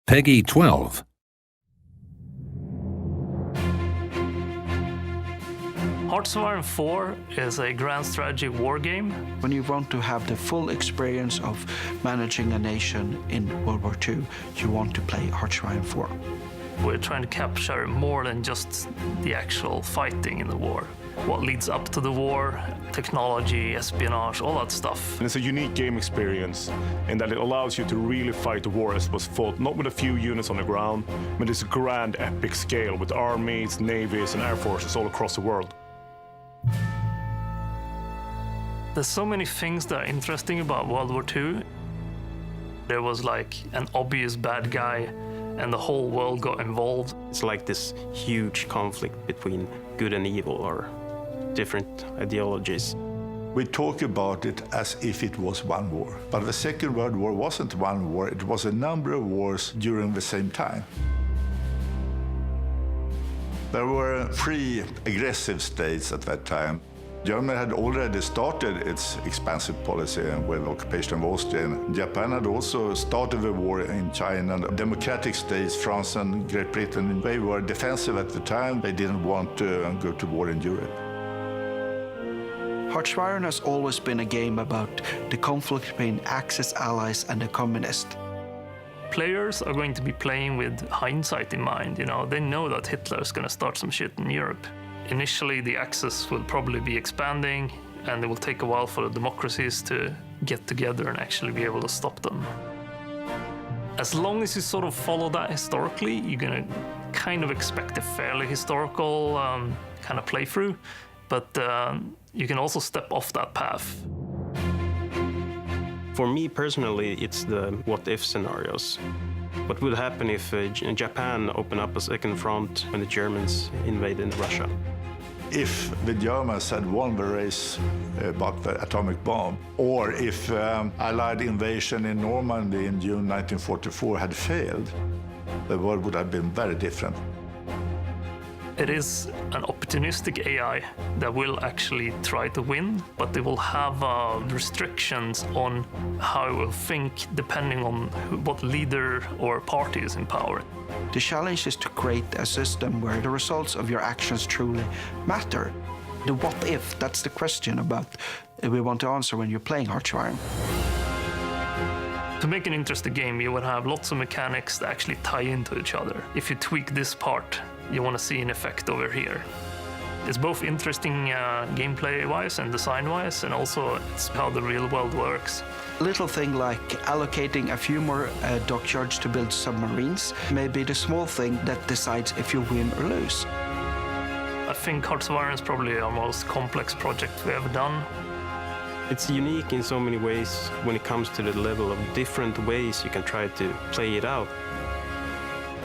Peggy 12. Hearts of Iron 4 is a grand strategy war game. When you want to have the full experience of managing a nation in World War II, you want to play Hearts of Iron 4. We're trying to capture more than just the actual fighting in the war. What leads up to the war, technology, espionage, all that stuff. And it's a unique game experience in that it allows you to really fight the war as it was fought, not with a few units on the ground, but this grand epic scale with armies, navies and air forces all across the world. There's so many things that are interesting about World War II. There was like an obvious bad guy and the whole world got involved. It's like this huge conflict between good and evil or different ideologies. We talk about it as if it was one war. But the Second World War wasn't one war, it was a number of wars during the same time. There were 3 aggressive states at that time. Germany had already started its expansive policy with occupation of Austria. Japan had also started the war in China. Democratic states, France and Great Britain, they were defensive at the time. They didn't want to go to war in Europe. Hearts of Iron has always been a game about the conflict between Axis allies and the communists. Players are going to be playing with hindsight in mind. They know that Hitler is going to start some shit in Europe. Initially, the Axis will probably be expanding, and it will take a while for the democracies to get together and actually be able to stop them. As long as you sort of follow that historically, you're going to kind of expect a fairly historical kind of playthrough, but you can also step off that path. For me personally, it's the what-if scenarios. What would happen if Japan opened up a second front when the Germans invaded Russia? If the Germans had won the race about the atomic bomb, or if Allied invasion in Normandy in June 1944 had failed, the world would have been very different. It is an opportunistic AI that will actually try to win, but they will have restrictions on how it will think depending on what leader or party is in power. The challenge is to create a system where the results of your actions truly matter. The what if, that's the question about we want to answer when you're playing Hearts of Iron. To make an interesting game, you would have lots of mechanics that actually tie into each other. If you tweak this part, you want to see an effect over here. It's both interesting gameplay-wise and design-wise, and also it's how the real world works. A little thing like allocating a few more dockyards to build submarines may be the small thing that decides if you win or lose. I think Hearts of Iron is probably our most complex project we've ever done. It's unique in so many ways when it comes to the level of different ways you can try to play it out.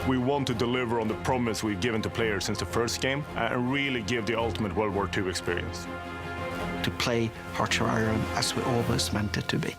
We want to deliver on the promise we've given to players since the first game and really give the ultimate World War II experience. To play Hearts of Iron as we always meant it to be.